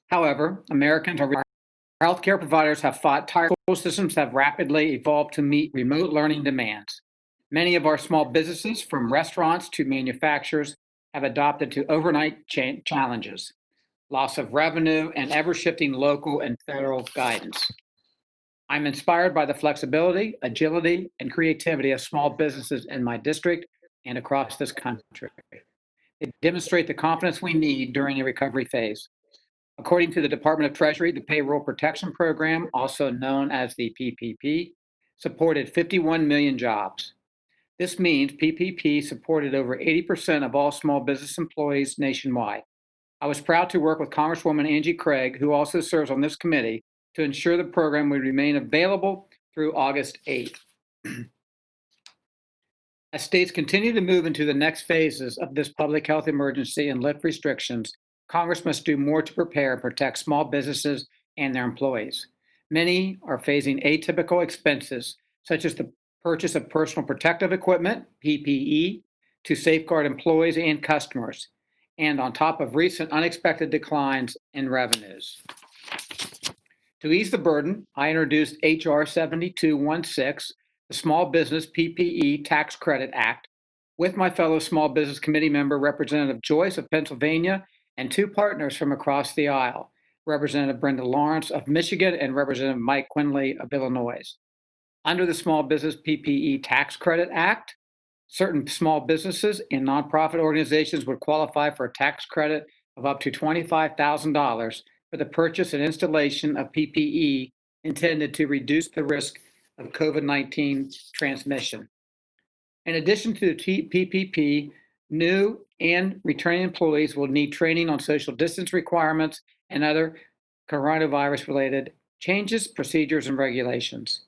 However, Americans are our healthcare providers have fought tired. School systems have rapidly evolved to meet remote learning demands. Many of our small businesses, from restaurants to manufacturers, have adopted to overnight challenges, loss of revenue, and ever shifting local and federal guidance. I'm inspired by the flexibility, agility, and creativity of small businesses in my district and across this country. They demonstrate the confidence we need during the recovery phase. According to the Department of Treasury, the Payroll Protection Program, also known as the PPP, supported 51 million jobs. This means PPP supported over 80% of all small business employees nationwide. I was proud to work with Congresswoman Angie Craig, who also serves on this committee, to ensure the program would remain available through August 8th. As states continue to move into the next phases of this public health emergency and lift restrictions, Congress must do more to prepare and protect small businesses and their employees. Many are facing atypical expenses, such as the purchase of personal protective equipment, PPE, to safeguard employees and customers, and on top of recent unexpected declines in revenues. To ease the burden, I introduced H.R. 7216, the Small Business PPE Tax Credit Act, with my fellow Small Business Committee member, Representative Joyce of Pennsylvania, and two partners from across the aisle, Representative Brenda Lawrence of Michigan and Representative Mike Quinley of Illinois. Under the Small Business PPE Tax Credit Act, certain small businesses and nonprofit organizations would qualify for a tax credit of up to $25,000 for the purchase and installation of PPE intended to reduce the risk of COVID-19 transmission. In addition to the PPP, new and returning employees will need training on social distance requirements and other coronavirus-related changes, procedures, and regulations.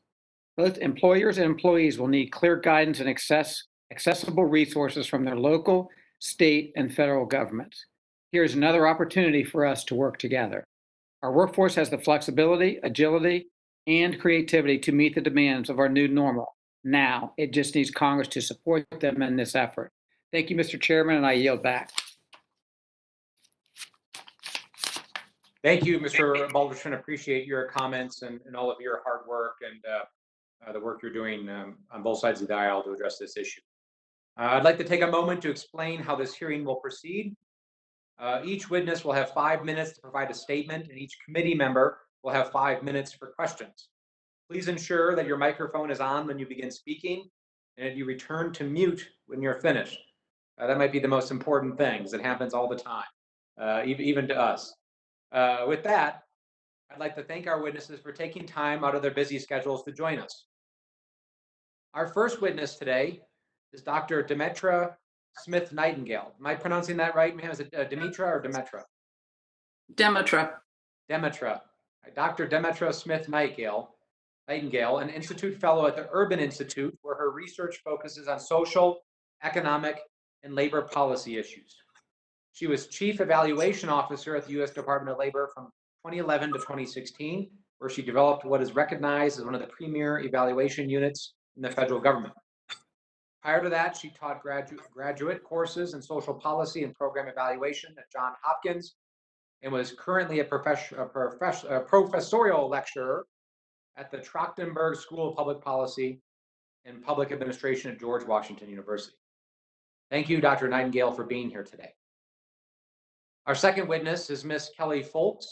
Both employers and employees will need clear guidance and accessible resources from their local, state, and federal governments. Here's another opportunity for us to work together. Our workforce has the flexibility, agility, and creativity to meet the demands of our new normal. Now, it just needs Congress to support them in this effort. Thank you, Mr. Chairman, and I yield back. Thank you, Mr. Balderson. Appreciate your comments and all of your hard work and the work you're doing on both sides of the aisle to address this issue. I'd like to take a moment to explain how this hearing will proceed. Each witness will have 5 minutes to provide a statement, and each committee member will have 5 minutes for questions. Please ensure that your microphone is on when you begin speaking, and you return to mute when you're finished. That might be the most important thing, because it happens all the time, even to us. With that, I'd like to thank our witnesses for taking time out of their busy schedules to join us. Our first witness today is Dr. Demetra Smith Nightingale. Am I pronouncing that right, ma'am? Is it Demetra or Demetra? Demetra. Demetra. Dr. Demetra Smith Nightingale, an Institute Fellow at the Urban Institute, where her research focuses on social, economic, and labor policy issues. She was Chief Evaluation Officer at the U.S. Department of Labor from 2011 to 2016, where she developed what is recognized as one of the premier evaluation units in the federal government. Prior to that, she taught graduate courses in social policy and program evaluation at Johns Hopkins, and was currently a professorial lecturer at the Trachtenberg School of Public Policy and Public Administration at George Washington University. Thank you, Dr. Nightingale, for being here today. Our second witness is Ms. Kelly Foltz,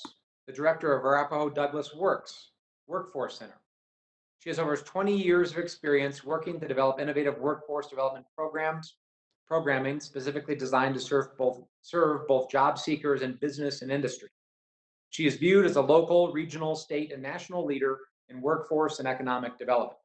the director of Arapahoe Douglas Workforce Center. She has over 20 years of experience working to develop innovative workforce development programming specifically designed to serve both job seekers and business and industry. She is viewed as a local, regional, state, and national leader in workforce and economic development.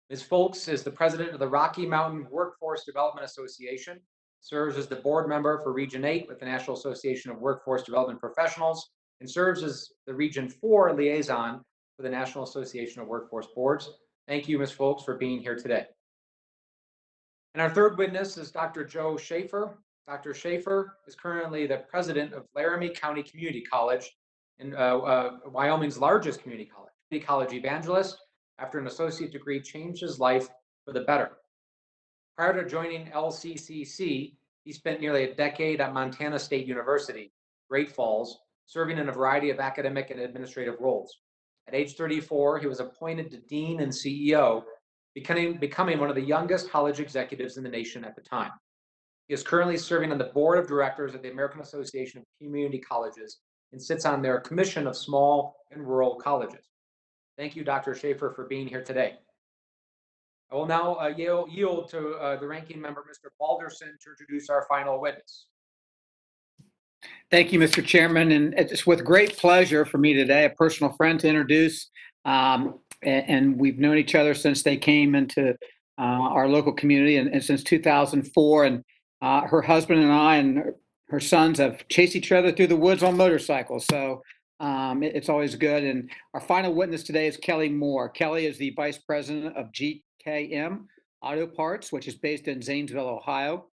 Ms. Foltz is the president of the Rocky Mountain Workforce Development Association, serves as the board member for Region 8 with the National Association of Workforce Development Professionals, and serves as the Region 4 liaison for the National Association of Workforce Boards. Thank you, Ms. Foltz, for being here today. And our third witness is Dr. Joe Schaefer. Dr. Schaefer is currently the president of Laramie County Community College, in Wyoming's largest community college evangelist. After an associate degree changed his life for the better. Prior to joining LCCC, he spent nearly a decade at Montana State University, Great Falls, serving in a variety of academic and administrative roles. At age 34, he was appointed to Dean and CEO, becoming one of the youngest college executives in the nation at the time. He is currently serving on the board of directors of the American Association of Community Colleges and sits on their Commission of Small and Rural Colleges. Thank you, Dr. Schaefer, for being here today. I will now yield to the ranking member, Mr. Balderson, to introduce our final witness. Thank you, Mr. Chairman, and it's with great pleasure for me today, a personal friend to introduce, and we've known each other since they came into our local community and since 2004, and her husband and I and her sons have chased each other through the woods on motorcycles, so it's always good. And our final witness today is Kelly Moore. Kelly is the Vice President of GKM Auto Parts, which is based in Zanesville, Ohio.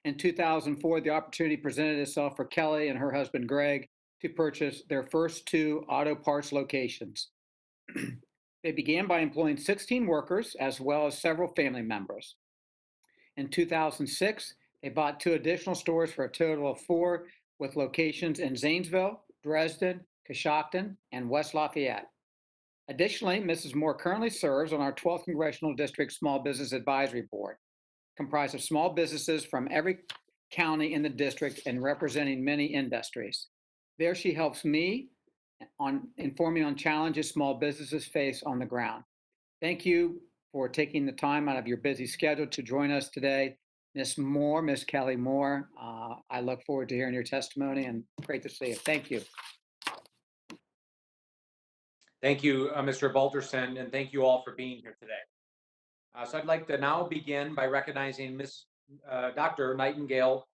In 2004, the opportunity presented itself for Kelly and her husband, Greg, to purchase their first 2 auto parts locations. They began by employing 16 workers as well as several family members. In 2006, they bought 2 additional stores for a total of 4 with locations in Zanesville, Dresden, Coshocton, and West Lafayette. Additionally, Mrs. Moore currently serves on our 12th Congressional District Small Business Advisory Board, comprised of small businesses from every county in the district and representing many industries. There she helps me inform me on challenges small businesses face on the ground. Thank you for taking the time out of your busy schedule to join us today. Ms. Moore, Ms. Kelly Moore, I look forward to hearing your testimony and great to see you. Thank you. Thank you, Mr. Balderson, and thank you all for being here today. So I'd like to now begin by recognizing Dr. Nightingale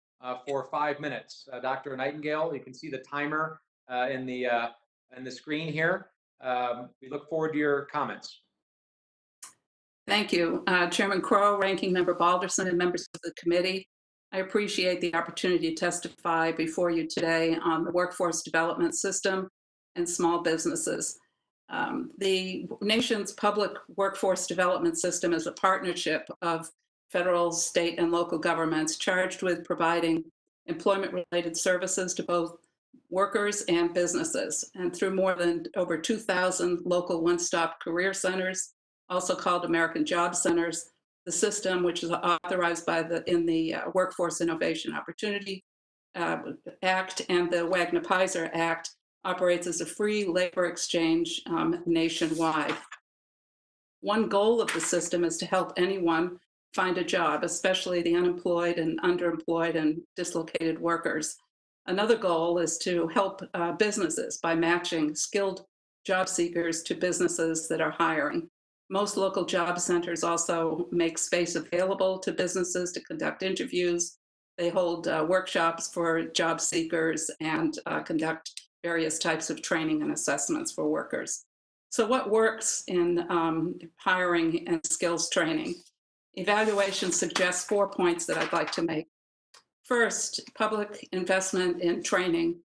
for 5 minutes. Dr. Nightingale, you can see the timer in the screen here. We look forward to your comments. Thank you, Chairman Crow, Ranking Member Balderson, and members of the committee. I appreciate the opportunity to testify before you today on the workforce development system and small businesses. The nation's public workforce development system is a partnership of federal, state, and local governments charged with providing employment-related services to both workers and businesses. And through more than over 2,000 local one-stop career centers, also called American Job Centers, the system, which is authorized by in the Workforce Innovation Opportunity Act and the Wagner-Pfizer Act, operates as a free labor exchange nationwide. One goal of the system is to help anyone find a job, especially the unemployed and underemployed and dislocated workers. Another goal is to help businesses by matching skilled job seekers to businesses that are hiring. Most local job centers also make space available to businesses to conduct interviews. They hold workshops for job seekers and conduct various types of training and assessments for workers. So what works in hiring and skills training? Evaluation suggests 4 points that I'd like to make. First, public investment in training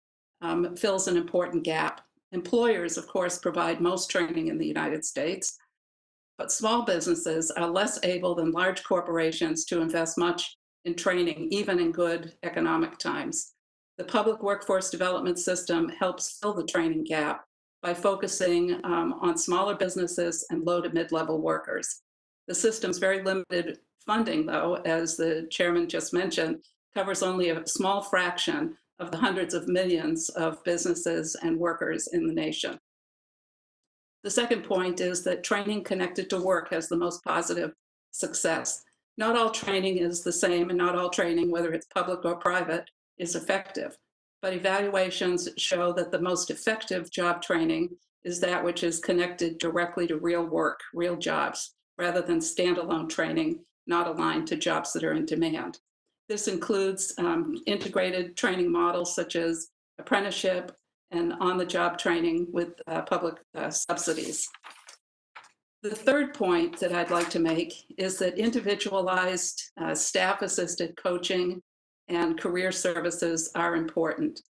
fills an important gap. Employers, of course, provide most training in the United States, but small businesses are less able than large corporations to invest much in training, even in good economic times. The public workforce development system helps fill the training gap by focusing on smaller businesses and low to mid-level workers. The system's very limited funding, though, as the chairman just mentioned, covers only a small fraction of the hundreds of millions of businesses and workers in the nation. The second point is that training connected to work has the most positive success. Not all training is the same, and not all training, whether it's public or private, is effective. But evaluations show that the most effective job training is that which is connected directly to real work, real jobs, rather than standalone training not aligned to jobs that are in demand. This includes integrated training models such as apprenticeship and on-the-job training with public subsidies. The third point that I'd like to make is that individualized staff-assisted coaching and career services are important.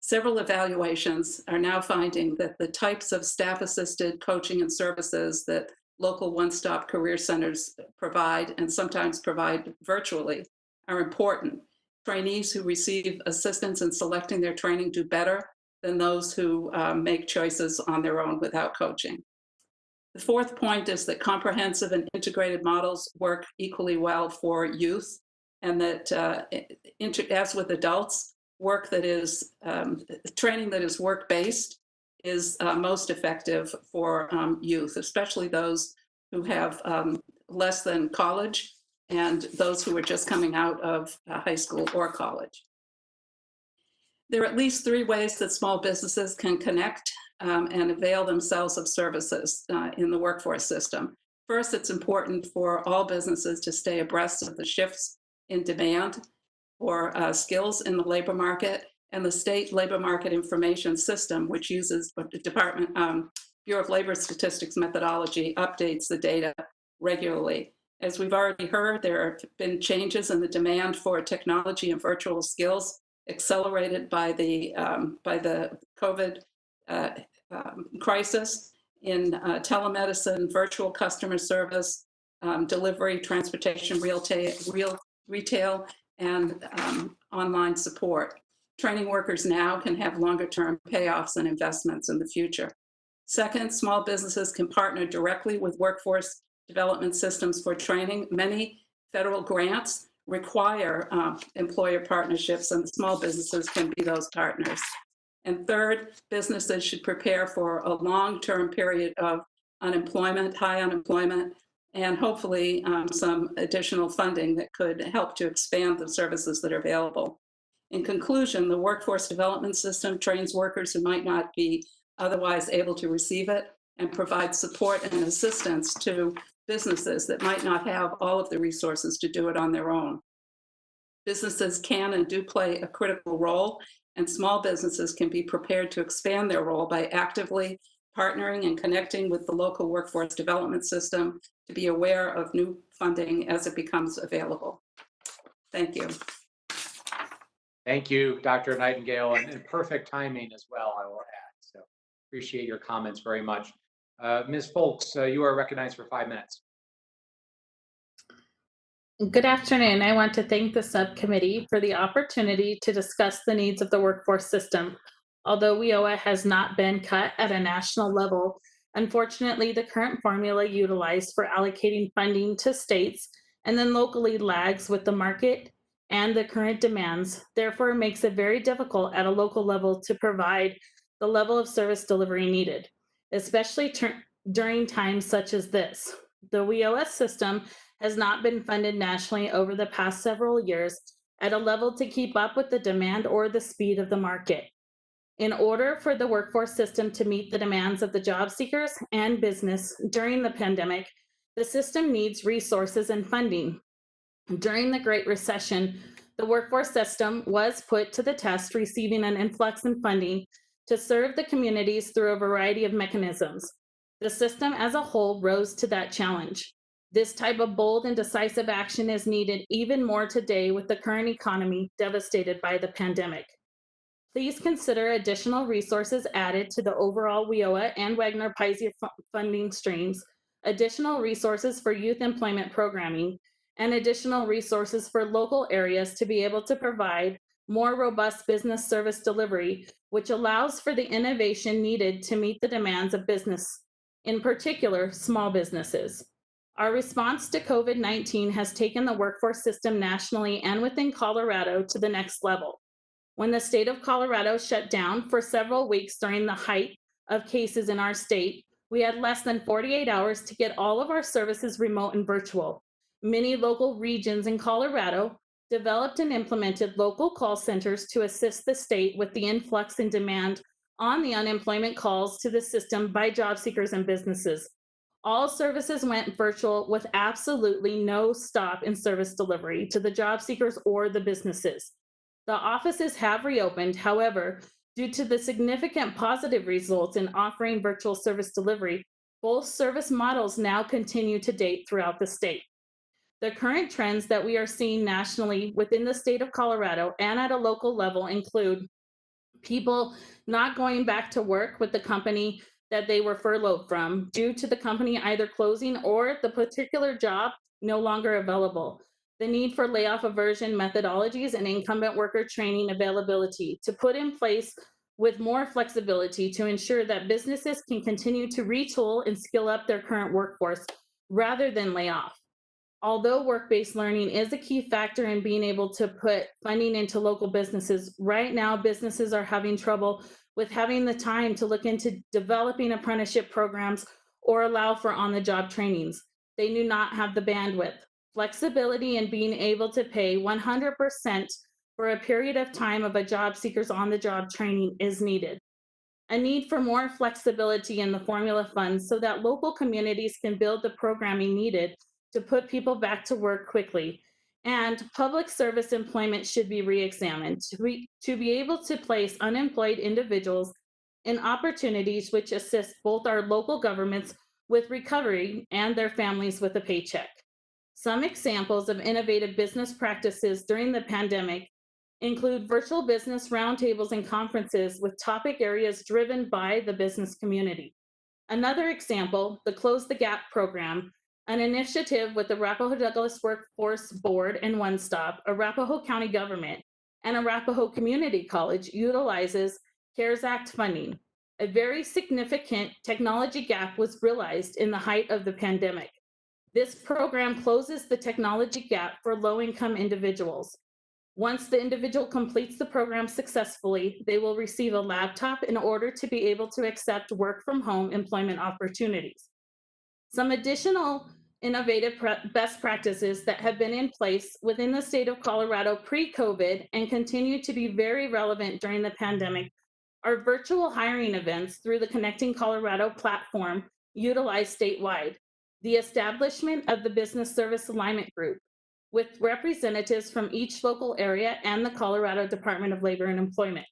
Several evaluations are now finding that the types of staff-assisted coaching and services that local one-stop career centers provide, and sometimes provide virtually, are important. Trainees who receive assistance in selecting their training do better than those who make choices on their own without coaching. The fourth point is that comprehensive and integrated models work equally well for youth, and that as with adults, work that is training that is work-based is most effective for youth, especially those who have less than college and those who are just coming out of high school or college. There are at least 3 ways that small businesses can connect and avail themselves of services in the workforce system. First, it's important for all businesses to stay abreast of the shifts in demand for skills in the labor market, and the state labor market information system, which uses the Bureau of Labor Statistics methodology, updates the data regularly. As we've already heard, there have been changes in the demand for technology and virtual skills, accelerated by the COVID crisis in telemedicine, virtual customer service, delivery, transportation, retail, and online support. Training workers now can have longer-term payoffs and investments in the future. Second, small businesses can partner directly with workforce development systems for training. Many federal grants require employer partnerships, and small businesses can be those partners. And third, businesses should prepare for a long-term period of unemployment, high unemployment, and hopefully some additional funding that could help to expand the services that are available. In conclusion, the workforce development system trains workers who might not be otherwise able to receive it and provides support and assistance to businesses that might not have all of the resources to do it on their own. Businesses can and do play a critical role, and small businesses can be prepared to expand their role by actively partnering and connecting with the local workforce development system to be aware of new funding as it becomes available. Thank you. Thank you, Dr. Nightingale, and perfect timing as well, I will add. So appreciate your comments very much. Ms. Folks, you are recognized for 5 minutes. Good afternoon. I want to thank the subcommittee for the opportunity to discuss the needs of the workforce system. Although WIOA has not been cut at a national level, unfortunately, the current formula utilized for allocating funding to states and then locally lags with the market and the current demands. Therefore, it makes it very difficult at a local level to provide the level of service delivery needed, especially during times such as this. The WIOA system has not been funded nationally over the past several years at a level to keep up with the demand or the speed of the market. In order for the workforce system to meet the demands of the job seekers and business during the pandemic, the system needs resources and funding. During the Great Recession, the workforce system was put to the test, receiving an influx in funding to serve the communities through a variety of mechanisms. The system as a whole rose to that challenge. This type of bold and decisive action is needed even more today with the current economy devastated by the pandemic. Please consider additional resources added to the overall WIOA and Wagner-Paisley funding streams, additional resources for youth employment programming, and additional resources for local areas to be able to provide more robust business service delivery, which allows for the innovation needed to meet the demands of business, in particular, small businesses. Our response to COVID-19 has taken the workforce system nationally and within Colorado to the next level. When the state of Colorado shut down for several weeks during the height of cases in our state, we had less than 48 hours to get all of our services remote and virtual. Many local regions in Colorado developed and implemented local call centers to assist the state with the influx in demand on the unemployment calls to the system by job seekers and businesses. All services went virtual with absolutely no stop in service delivery to the job seekers or the businesses. The offices have reopened, however, due to the significant positive results in offering virtual service delivery, both service models now continue to date throughout the state. The current trends that we are seeing nationally within the state of Colorado and at a local level include people not going back to work with the company that they were furloughed from due to the company either closing or the particular job no longer available. The need for layoff aversion methodologies and incumbent worker training availability to put in place with more flexibility to ensure that businesses can continue to retool and skill up their current workforce rather than lay off. Although work-based learning is a key factor in being able to put funding into local businesses, right now businesses are having trouble with having the time to look into developing apprenticeship programs or allow for on-the-job trainings. They do not have the bandwidth. Flexibility and being able to pay 100% for a period of time of a job seeker's on-the-job training is needed. A need for more flexibility in the formula funds so that local communities can build the programming needed to put people back to work quickly. And public service employment should be reexamined to be able to place unemployed individuals in opportunities which assist both our local governments with recovery and their families with a paycheck. Some examples of innovative business practices during the pandemic include virtual business roundtables and conferences with topic areas driven by the business community. Another example, the Close the Gap program, an initiative with the Arapahoe Douglas Workforce Board and One Stop, Arapahoe County Government, and Arapahoe Community College utilizes CARES Act funding. A very significant technology gap was realized in the height of the pandemic. This program closes the technology gap for low-income individuals. Once the individual completes the program successfully, they will receive a laptop in order to be able to accept work from home employment opportunities. Some additional innovative best practices that have been in place within the state of Colorado pre-COVID and continue to be very relevant during the pandemic are virtual hiring events through the Connecting Colorado platform utilized statewide, the establishment of the Business Service Alignment Group, with representatives from each local area and the Colorado Department of Labor and Employment.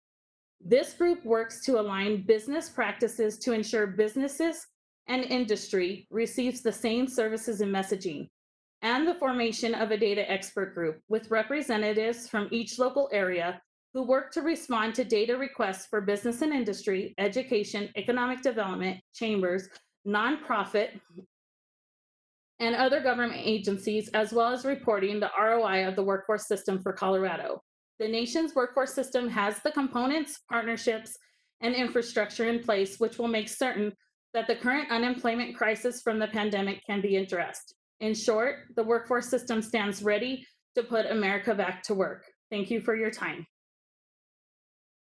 This group works to align business practices to ensure businesses and industry receives the same services and messaging, and the formation of a data expert group with representatives from each local area who work to respond to data requests for business and industry, education, economic development, chambers, nonprofit, and other government agencies, as well as reporting the ROI of the workforce system for Colorado. The nation's workforce system has the components, partnerships, and infrastructure in place, which will make certain that the current unemployment crisis from the pandemic can be addressed. In short, the workforce system stands ready to put America back to work. Thank you for your time.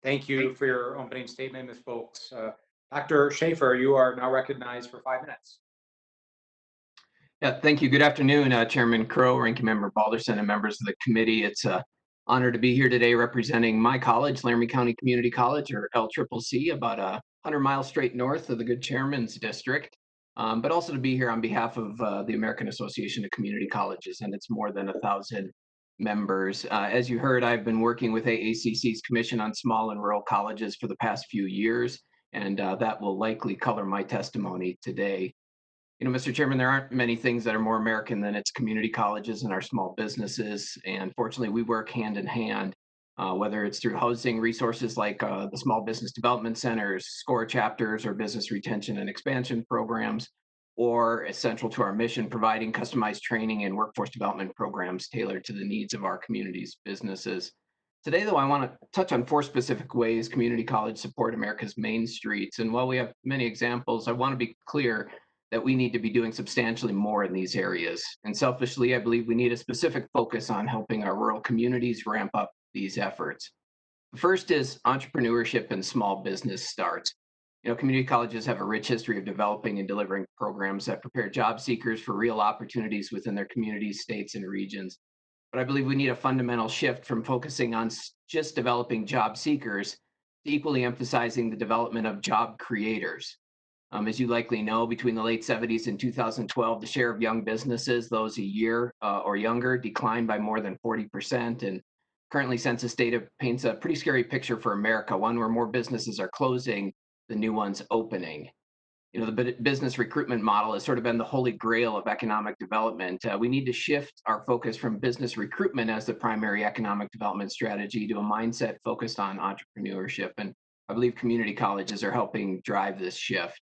Thank you for your opening statement, Ms. Folks. Dr. Schaefer, you are now recognized for 5 minutes. Yeah, thank you. Good afternoon, Chairman Crow, Ranking Member Balderson, and members of the committee. It's an honor to be here today representing my college, Laramie County Community College, or LCCC, about 100 miles straight north of the Good Chairman's District, but also to be here on behalf of the American Association of Community Colleges, and it's more than 1,000 members. As you heard, I've been working with AACC's Commission on Small and Rural Colleges for the past few years, and that will likely color my testimony today. You know, Mr. Chairman, there aren't many things that are more American than its community colleges and our small businesses. And fortunately, we work hand in hand, whether it's through housing resources like the Small Business Development Centers, SCORE chapters, or business retention and expansion programs, or essential to our mission, providing customized training and workforce development programs tailored to the needs of our community's businesses. Today, though, I want to touch on 4 specific ways community colleges support America's main streets. And while we have many examples, I want to be clear that we need to be doing substantially more in these areas. And selfishly, I believe we need a specific focus on helping our rural communities ramp up these efforts. The first is entrepreneurship and small business starts. You know, community colleges have a rich history of developing and delivering programs that prepare job seekers for real opportunities within their communities, states, and regions. But I believe we need a fundamental shift from focusing on just developing job seekers to equally emphasizing the development of job creators. As you likely know, between the late 70s and 2012, the share of young businesses, those a year or younger, declined by more than 40%. And currently, census data paints a pretty scary picture for America, one where more businesses are closing than new ones opening. You know, the business recruitment model has sort of been the holy grail of economic development. We need to shift our focus from business recruitment as the primary economic development strategy to a mindset focused on entrepreneurship. And I believe community colleges are helping drive this shift.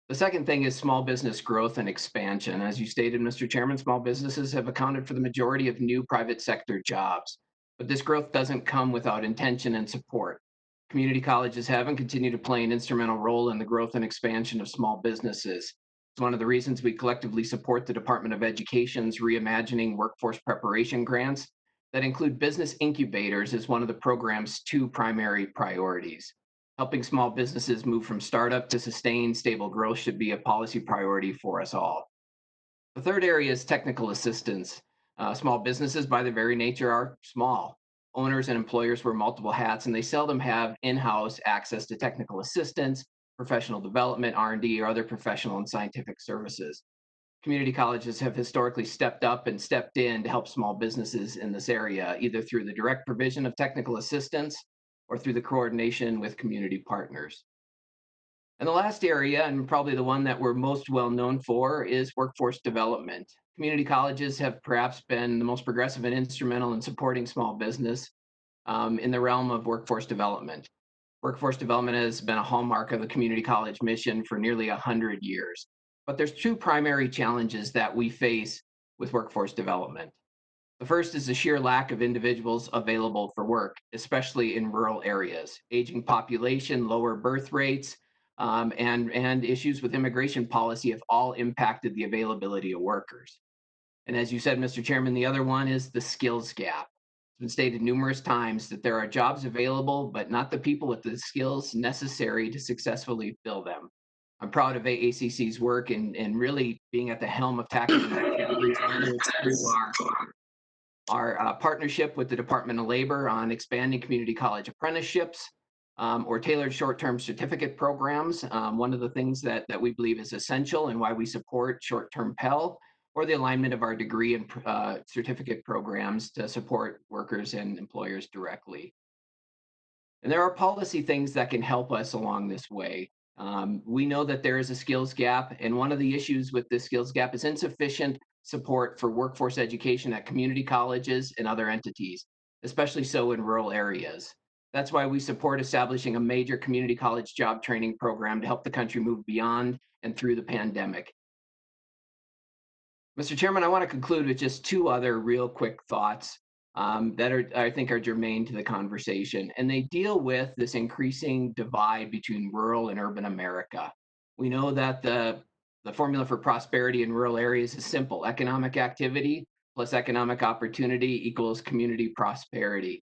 The second thing is small business growth and expansion. As you stated, Mr. Chairman, small businesses have accounted for the majority of new private sector jobs, but this growth doesn't come without intention and support. Community colleges have and continue to play an instrumental role in the growth and expansion of small businesses. It's one of the reasons we collectively support the Department of Education's Reimagining Workforce Preparation grants that include business incubators as one of the program's 2 primary priorities. Helping small businesses move from startup to sustained, stable growth should be a policy priority for us all. The third area is technical assistance. Small businesses, by their very nature, are small. Owners and employers wear multiple hats, and they seldom have in-house access to technical assistance, professional development, R&D, or other professional and scientific services. Community colleges have historically stepped up and stepped in to help small businesses in this area, either through the direct provision of technical assistance or through the coordination with community partners. And the last area, and probably the one that we're most well known for, is workforce development. Community colleges have perhaps been the most progressive and instrumental in supporting small business in the realm of workforce development. Workforce development has been a hallmark of the community college mission for nearly 100 years. But there's 2 primary challenges that we face with workforce development. The first is the sheer lack of individuals available for work, especially in rural areas. Aging population, lower birth rates, and issues with immigration policy have all impacted the availability of workers. And as you said, Mr. Chairman, the other one is the skills gap. It's been stated numerous times that there are jobs available, but not the people with the skills necessary to successfully fill them. I'm proud of AACC's work in really being at the helm of tackling that challenge, whether it's through our partnership with the Department of Labor on expanding community college apprenticeships, or tailored short-term certificate programs. One of the things that we believe is essential and why we support short-term Pell, or the alignment of our degree and certificate programs to support workers and employers directly. And there are policy things that can help us along this way. We know that there is a skills gap, and one of the issues with this skills gap is insufficient support for workforce education at community colleges and other entities, especially so in rural areas. That's why we support establishing a major community college job training program to help the country move beyond and through the pandemic. Mr. Chairman, I want to conclude with just 2 other real quick thoughts that I think are germane to the conversation, and they deal with this increasing divide between rural and urban America. We know that the formula for prosperity in rural areas is simple: economic activity plus economic opportunity equals community prosperity.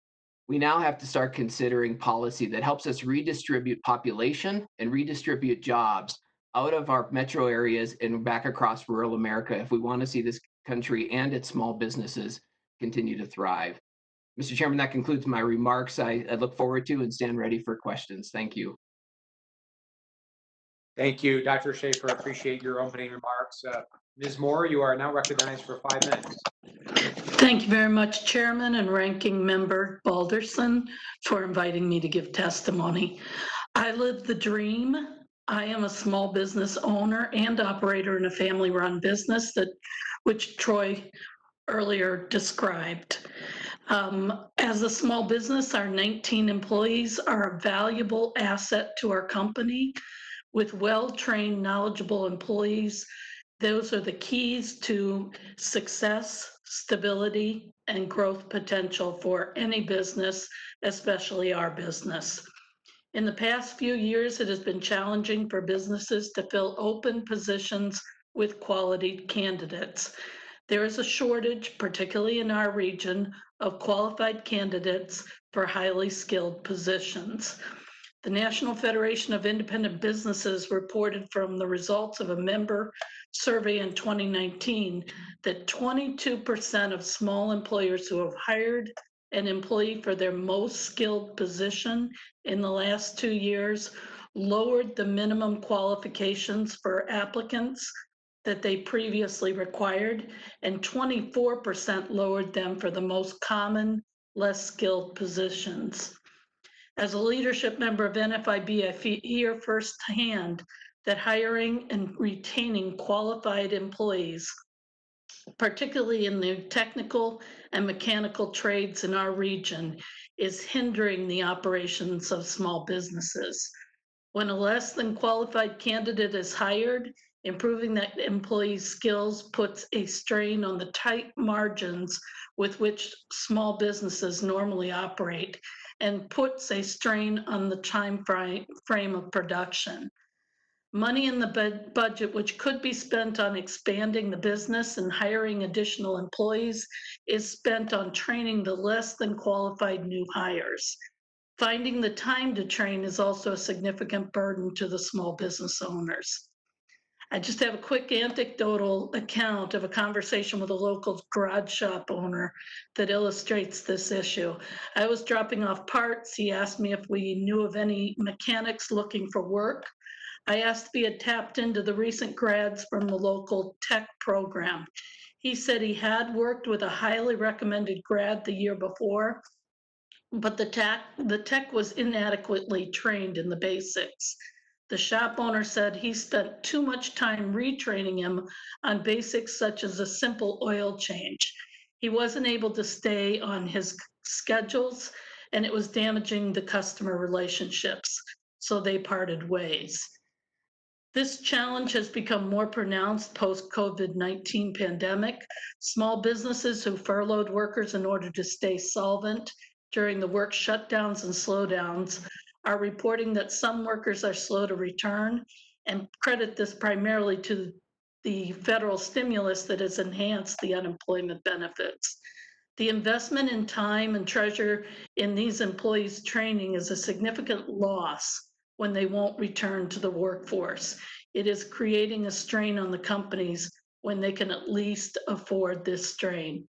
We now have to start considering policy that helps us redistribute population and redistribute jobs out of our metro areas and back across rural America if we want to see this country and its small businesses continue to thrive. Mr. Chairman, that concludes my remarks. I look forward to and stand ready for questions. Thank you. Thank you, Dr. Schaefer. Appreciate your opening remarks. Ms. Moore, you are now recognized for 5 minutes. Thank you very much, Chairman and Ranking Member Balderson, for inviting me to give testimony. I live the dream. I am a small business owner and operator in a family-run business which Troy earlier described. As a small business, our 19 employees are a valuable asset to our company. With well-trained, knowledgeable employees, those are the keys to success, stability, and growth potential for any business, especially our business. In the past few years, it has been challenging for businesses to fill open positions with quality candidates. There is a shortage, particularly in our region, of qualified candidates for highly skilled positions. The National Federation of Independent Businesses reported from the results of a member survey in 2019 that 22% of small employers who have hired an employee for their most skilled position in the last 2 years lowered the minimum qualifications for applicants that they previously required, and 24% lowered them for the most common, less skilled positions. As a leadership member of NFIB, I hear firsthand that hiring and retaining qualified employees, particularly in the technical and mechanical trades in our region, is hindering the operations of small businesses. When a less than qualified candidate is hired, improving that employee's skills puts a strain on the tight margins with which small businesses normally operate and puts a strain on the time frame of production. Money in the budget, which could be spent on expanding the business and hiring additional employees, is spent on training the less than qualified new hires. Finding the time to train is also a significant burden to the small business owners. I just have a quick anecdotal account of a conversation with a local garage shop owner that illustrates this issue. I was dropping off parts. He asked me if we knew of any mechanics looking for work. I asked if he had tapped into the recent grads from the local tech program. He said he had worked with a highly recommended grad the year before, but the tech was inadequately trained in the basics. The shop owner said he spent too much time retraining him on basics such as a simple oil change. He wasn't able to stay on his schedules, and it was damaging the customer relationships, so they parted ways. This challenge has become more pronounced post-COVID-19 pandemic. Small businesses who furloughed workers in order to stay solvent during the work shutdowns and slowdowns are reporting that some workers are slow to return and credit this primarily to the federal stimulus that has enhanced the unemployment benefits. The investment in time and treasure in these employees' training is a significant loss when they won't return to the workforce. It is creating a strain on the companies when they can at least afford this strain.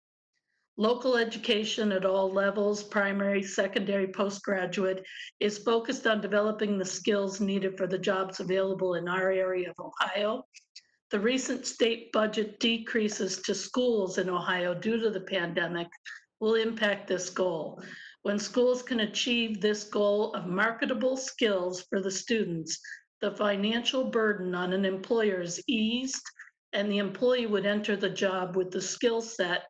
Local education at all levels, primary, secondary, postgraduate, is focused on developing the skills needed for the jobs available in our area of Ohio. The recent state budget decreases to schools in Ohio due to the pandemic will impact this goal. When schools can achieve this goal of marketable skills for the students, the financial burden on an employer is eased, and the employee would enter the job with the skill set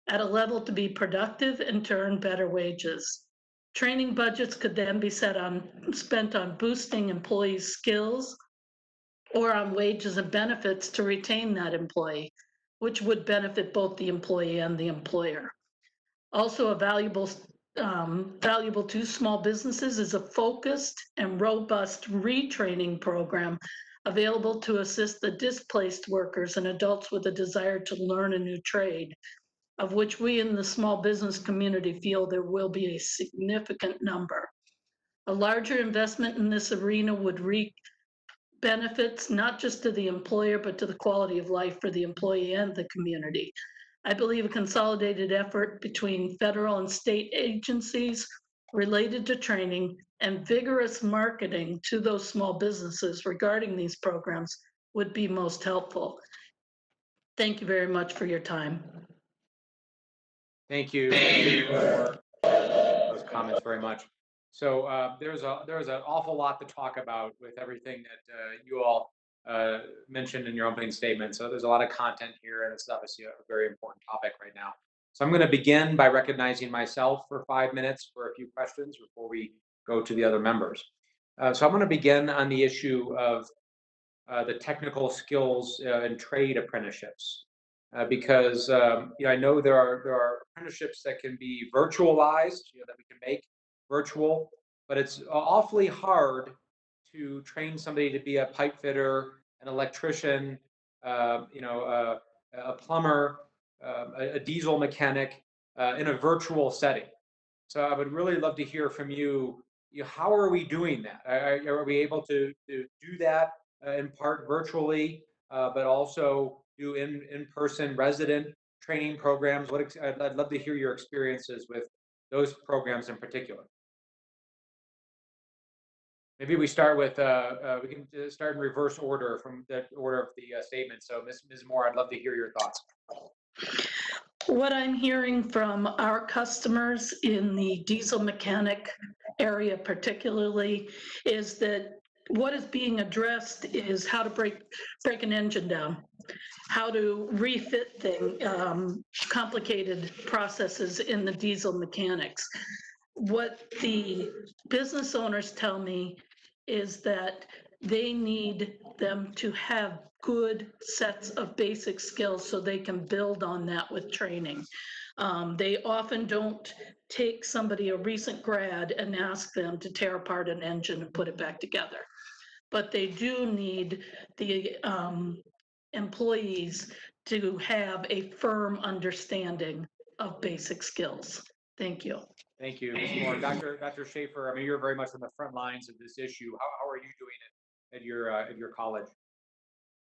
at a level to be productive and to earn better wages. Training budgets could then be spent on boosting employees' skills or on wages and benefits to retain that employee, which would benefit both the employee and the employer. Also, a valuable to small businesses is a focused and robust retraining program available to assist the displaced workers and adults with a desire to learn a new trade, of which we in the small business community feel there will be a significant number. A larger investment in this arena would reap benefits not just to the employer, but to the quality of life for the employee and the community. I believe a consolidated effort between federal and state agencies related to training and vigorous marketing to those small businesses regarding these programs would be most helpful. Thank you very much for your time. Thank you for those comments very much. So there's an awful lot to talk about with everything that you all mentioned in your opening statement. So there's a lot of content here, and it's obviously a very important topic right now. So I'm going to begin by recognizing myself for 5 minutes for a few questions before we go to the other members. So I'm going to begin on the issue of the technical skills and trade apprenticeships. Because I know there are apprenticeships that can be virtualized, that we can make virtual, but it's awfully hard to train somebody to be a pipe fitter, an electrician, a plumber, a diesel mechanic in a virtual setting. So I would really love to hear from you. How are we doing that? Are we able to do that in part virtually, but also do in-person resident training programs? I'd love to hear your experiences with those programs in particular. Maybe we start with we can start in reverse order from the order of the statement. So Ms. Moore, I'd love to hear your thoughts. What I'm hearing from our customers in the diesel mechanic area particularly is that what is being addressed is how to break an engine down, how to refit complicated processes in the diesel mechanics. What the business owners tell me is that they need them to have good sets of basic skills so they can build on that with training. They often don't take somebody, a recent grad, and ask them to tear apart an engine and put it back together. But they do need the employees to have a firm understanding of basic skills. Thank you. Thank you, Ms. Moore. Dr. Schaefer, I mean, you're very much on the front lines of this issue. How are you doing it at your college?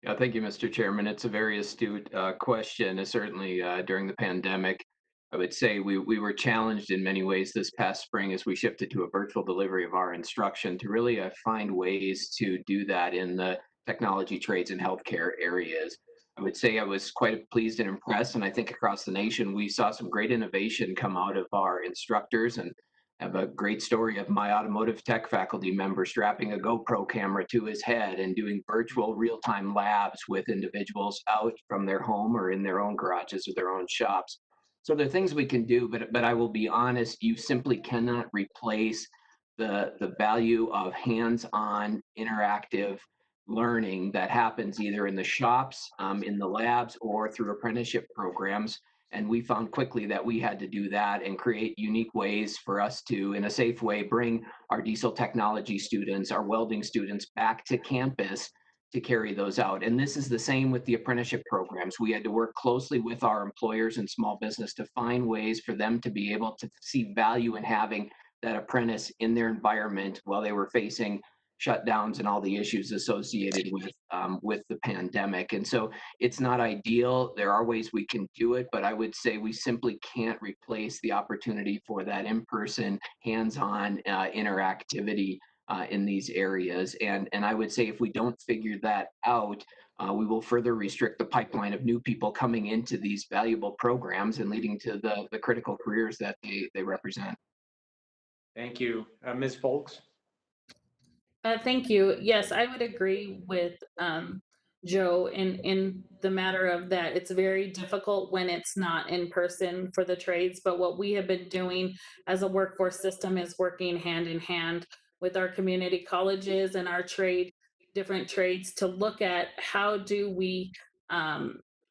Yeah, thank you, Mr. Chairman. It's a very astute question. Certainly during the pandemic, I would say we were challenged in many ways this past spring as we shifted to a virtual delivery of our instruction to really find ways to do that in the technology, trades, and healthcare areas. I would say I was quite pleased and impressed, and I think across the nation we saw some great innovation come out of our instructors, and have a great story of my automotive tech faculty member strapping a GoPro camera to his head and doing virtual real-time labs with individuals out from their home or in their own garages or their own shops. So there are things we can do, but I will be honest, you simply cannot replace the value of hands-on interactive learning that happens either in the shops, in the labs, or through apprenticeship programs. And we found quickly that we had to do that and create unique ways for us to, in a safe way, bring our diesel technology students, our welding students back to campus to carry those out. And this is the same with the apprenticeship programs. We had to work closely with our employers and small business to find ways for them to be able to see value in having that apprentice in their environment while they were facing shutdowns and all the issues associated with the pandemic. And so it's not ideal. There are ways we can do it, but I would say we simply can't replace the opportunity for that in-person, hands-on interactivity in these areas. And I would say if we don't figure that out, we will further restrict the pipeline of new people coming into these valuable programs and leading to the critical careers that they represent. Thank you. Ms. Folks? Thank you. Yes, I would agree with Joe in the matter of that. It's very difficult when it's not in person for the trades, but what we have been doing as a workforce system is working hand in hand with our community colleges and our different trades to look at how do we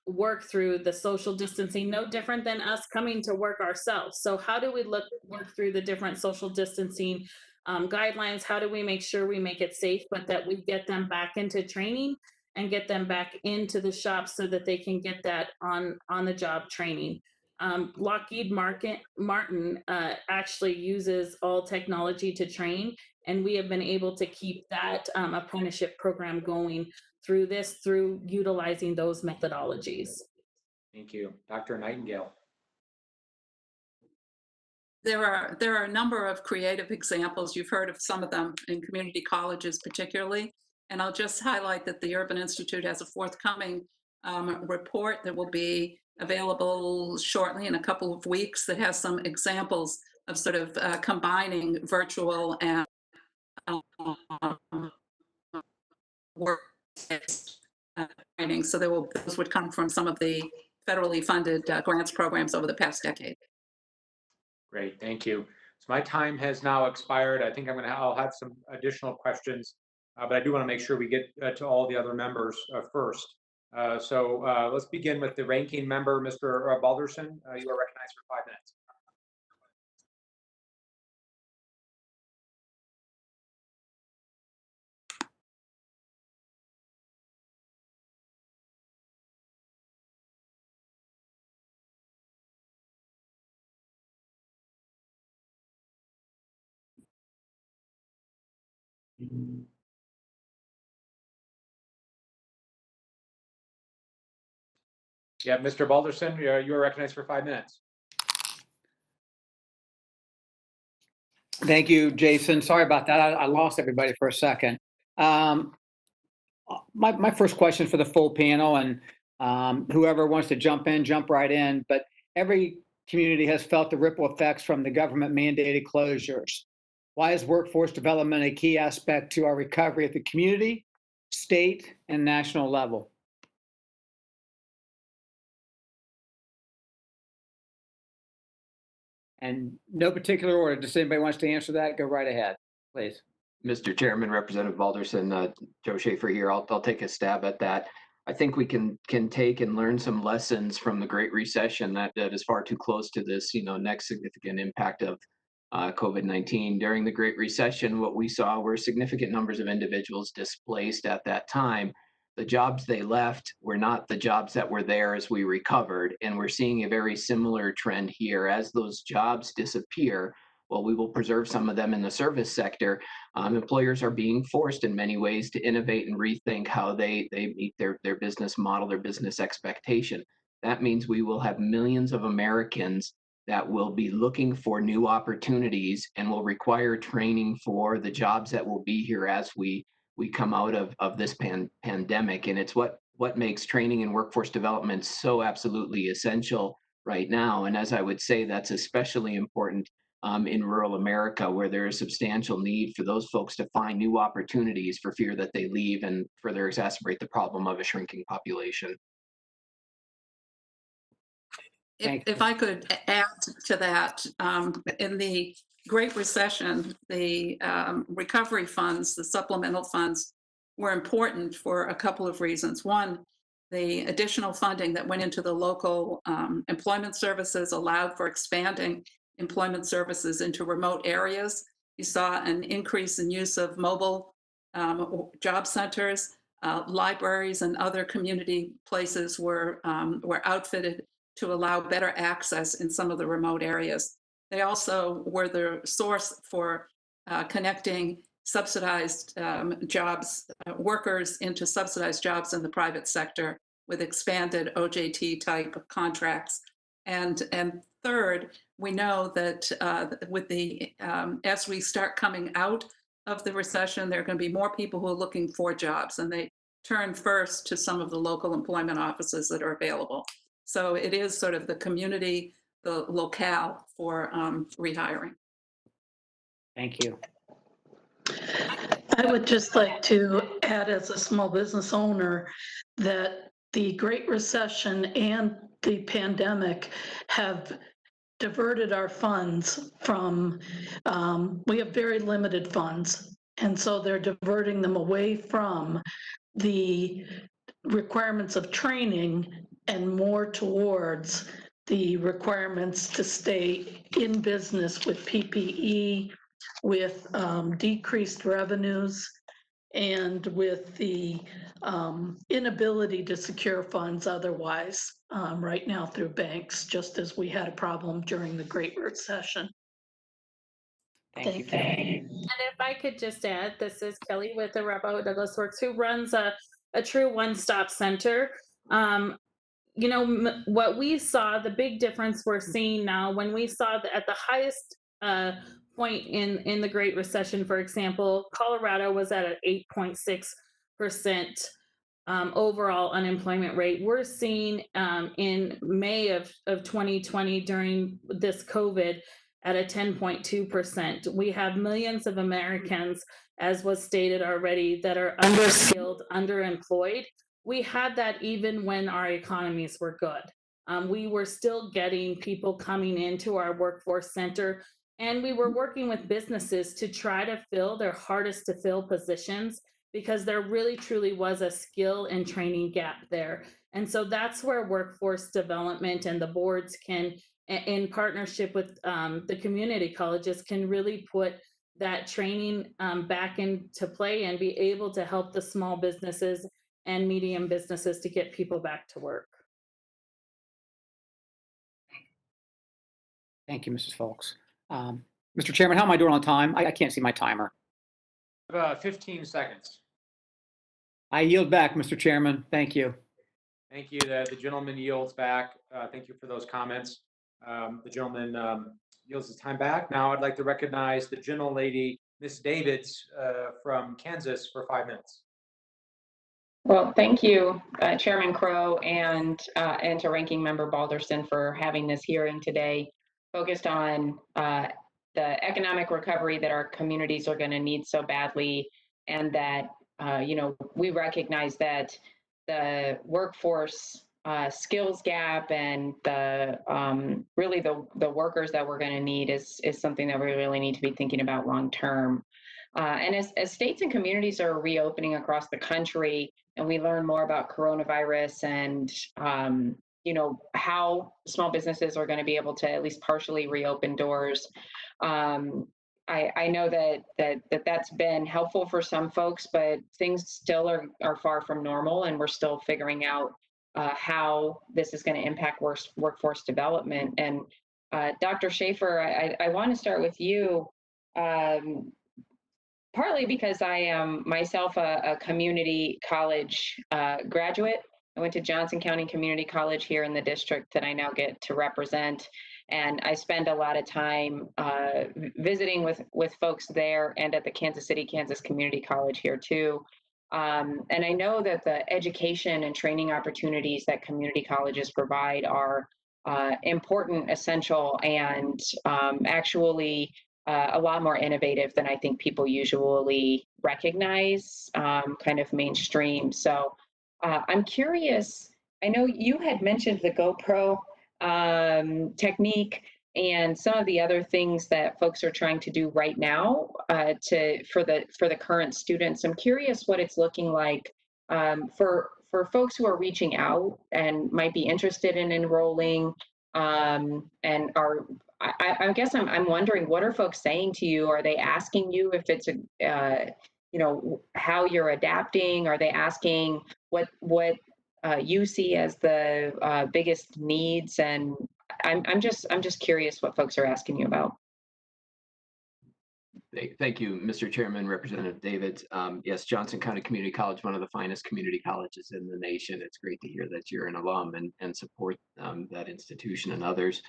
work through the social distancing, no different than us coming to work ourselves. So how do we work through the different social distancing guidelines? How do we make sure we make it safe, but that we get them back into training and get them back into the shop so that they can get that on the job training? Lockheed Martin actually uses all technology to train, and we have been able to keep that apprenticeship program going through utilizing those methodologies. Thank you. Dr. Nightingale? There are a number of creative examples. You've heard of some of them in community colleges particularly. And I'll just highlight that the Urban Institute has a forthcoming report that will be available shortly in a couple of weeks that has some examples of sort of combining virtual and work training. So those would come from some of the federally funded grants programs over the past decade. Great, thank you. So my time has now expired. I think I'll have some additional questions, but I do want to make sure we get to all the other members first. So let's begin with the ranking member, Mr. Balderson. You are recognized for 5 minutes. Yeah, Mr. Balderson, you are recognized for 5 minutes. Thank you, Jason. Sorry about that. I lost everybody for a second. My first question for the full panel, and whoever wants to jump in, jump right in, but every community has felt the ripple effects from the government mandated closures. Why is workforce development a key aspect to our recovery at the community, state, and national level? And no particular order. Does anybody wants to answer that? Go right ahead, please. Mr. Chairman, Representative Balderson, Joe Schaefer here. I'll take a stab at that. I think we can take and learn some lessons from the Great Recession that is far too close to this, next significant impact of COVID-19. During the Great Recession, what we saw were significant numbers of individuals displaced at that time. The jobs they left were not the jobs that were there as we recovered, and we're seeing a very similar trend here. As those jobs disappear, well, we will preserve some of them in the service sector. Employers are being forced in many ways to innovate and rethink how they meet their business model, their business expectation. That means we will have millions of Americans that will be looking for new opportunities and will require training for the jobs that will be here as we come out of this pandemic. And it's what makes training and workforce development so absolutely essential right now. And as I would say, that's especially important in rural America, where there is substantial need for those folks to find new opportunities for fear that they leave and further exacerbate the problem of a shrinking population. If I could add to that, in the Great Recession, the recovery funds, the supplemental funds, were important for a couple of reasons. One, the additional funding that went into the local employment services allowed for expanding employment services into remote areas. You saw an increase in use of mobile job centers, libraries, and other community places were outfitted to allow better access in some of the remote areas. They also were the source for connecting subsidized jobs, workers into subsidized jobs in the private sector with expanded OJT type of contracts. And third, we know that with the as we start coming out of the recession, there are going to be more people who are looking for jobs, and they turn first to some of the local employment offices that are available. So it is sort of the community, the locale for rehiring. Thank you. I would just like to add, as a small business owner, that the Great Recession and the pandemic have diverted our funds from, we have very limited funds. And so they're diverting them away from the requirements of training and more towards the requirements to stay in business with PPE, with decreased revenues, and with the inability to secure funds otherwise right now through banks, just as we had a problem during the Great Recession. Thank you. And if I could just add, this is Kelly with the Arapahoe Douglas Works, who runs a true one-stop center. What we saw, the big difference we're seeing now, when we saw that at the highest point in the Great Recession, for example, Colorado was at an 8.6% overall unemployment rate. We're seeing in May of 2020 during this COVID at a 10.2%. We have millions of Americans, as was stated already, that are underskilled, underemployed. We had that even when our economies were good. We were still getting people coming into our workforce center, and we were working with businesses to try to fill their hardest to fill positions, because there really truly was a skill and training gap there. And so that's where workforce development and the boards can, in partnership with the community colleges, can really put that training back into play and be able to help the small businesses and medium businesses to get people back to work. Thank you, Mrs. Folks. Mr. Chairman, how am I doing on time? I can't see my timer. 15 seconds. I yield back, Mr. Chairman. Thank you. Thank you. The gentleman yields back. Thank you for those comments. The gentleman yields his time back. Now I'd like to recognize the gentlelady, Ms. Davids from Kansas, for 5 minutes. Well, thank you, Chairman Crow, and to Ranking Member Balderson for having this hearing today, focused on the economic recovery that our communities are going to need so badly, and that we recognize that the workforce skills gap and the workers that we're going to need is something that we really need to be thinking about long term. And as states and communities are reopening across the country, and we learn more about coronavirus and how small businesses are going to be able to at least partially reopen doors. I know that's been helpful for some folks, but things still are far from normal, and we're still figuring out how this is going to impact workforce development. And Dr. Schaefer, I want to start with you. Partly because I am myself a community college graduate. I went to Johnson County Community College here in the district that I now get to represent. And I spend a lot of time visiting with folks there and at the Kansas City, Kansas Community College here too. And I know that the education and training opportunities that community colleges provide are important, essential, and actually a lot more innovative than I think people usually recognize, kind of mainstream. So I'm curious, I know you had mentioned the GoPro technique and some of the other things that folks are trying to do right now for the current students. I'm curious what it's looking like for folks who are reaching out and might be interested in enrolling and are I guess I'm wondering, what are folks saying to you? Are they asking you if it's how you're adapting? Are they asking what you see as the biggest needs? And I'm just curious what folks are asking you about. Thank you, Mr. Chairman, Representative David. Yes, Johnson County Community College, one of the finest community colleges in the nation. It's great to hear that you're an alum and support that institution and others.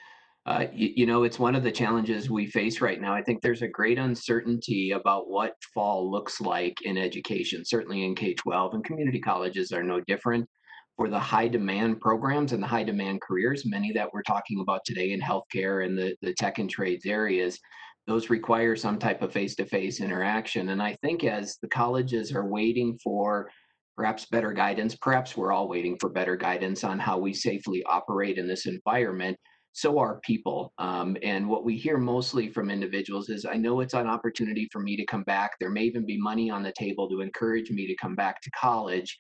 It's one of the challenges we face right now. I think there's a great uncertainty about what fall looks like in education, certainly in K-12, and community colleges are no different. For the high demand programs and the high demand careers, many that we're talking about today in healthcare and the tech and trades areas, those require some type of face-to-face interaction. And I think as the colleges are waiting for perhaps better guidance, perhaps we're all waiting for better guidance on how we safely operate in this environment, so are people. And what we hear mostly from individuals is, I know it's an opportunity for me to come back. There may even be money on the table to encourage me to come back to college,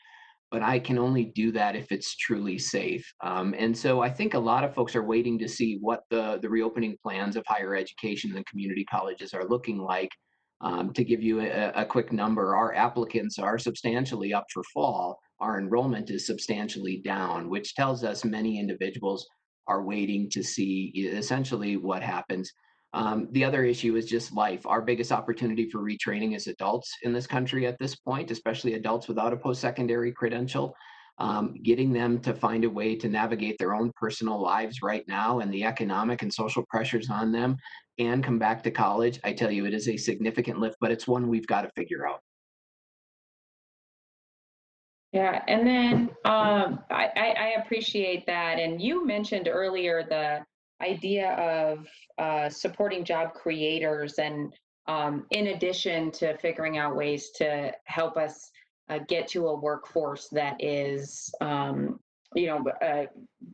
but I can only do that if it's truly safe. And so I think a lot of folks are waiting to see what the reopening plans of higher education and community colleges are looking like. To give you a quick number, our applicants are substantially up for fall. Our enrollment is substantially down, which tells us many individuals are waiting to see essentially what happens. The other issue is just life. Our biggest opportunity for retraining is adults in this country at this point, especially adults without a post-secondary credential. Getting them to find a way to navigate their own personal lives right now and the economic and social pressures on them and come back to college, I tell you, it is a significant lift, but it's one we've got to figure out. Yeah, and then I appreciate that. And you mentioned earlier the idea of supporting job creators, and in addition to figuring out ways to help us get to a workforce that is,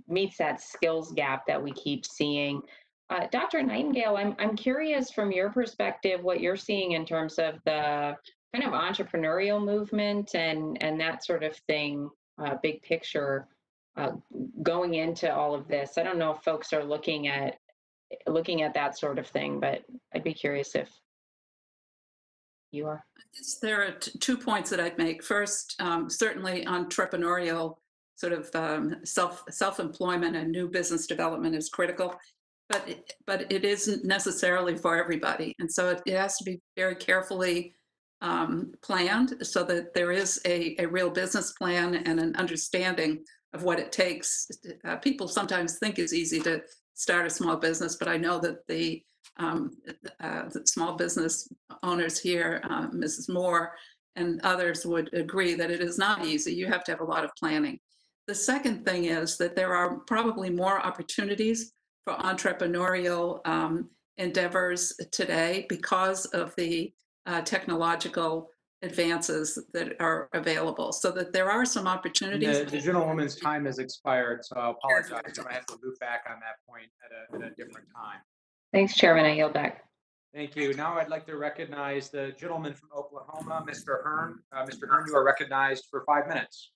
meets that skills gap that we keep seeing. Dr. Nightingale, I'm curious from your perspective what you're seeing in terms of the kind of entrepreneurial movement and that sort of thing, big picture, going into all of this. I don't know if folks are looking at that sort of thing, but I'd be curious if you are. I guess there are two points that I'd make. First, certainly entrepreneurial sort of self-employment and new business development is critical, but it isn't necessarily for everybody. And so it has to be very carefully planned so that there is a real business plan and an understanding of what it takes. People sometimes think it's easy to start a small business, but I know that the small business owners here, Mrs. Moore and others would agree that it is not easy. You have to have a lot of planning. The second thing is that there are probably more opportunities for entrepreneurial endeavors today because of the technological advances that are available, so that there are some opportunities. The gentlewoman's time has expired, so I apologize. I'm going to have to loop back on that point at a different time. Thanks, Chairman. I yield back. Thank you. Now I'd like to recognize the gentleman from Oklahoma, Mr. Hearn. Mr. Hearn, you are recognized for 5 minutes.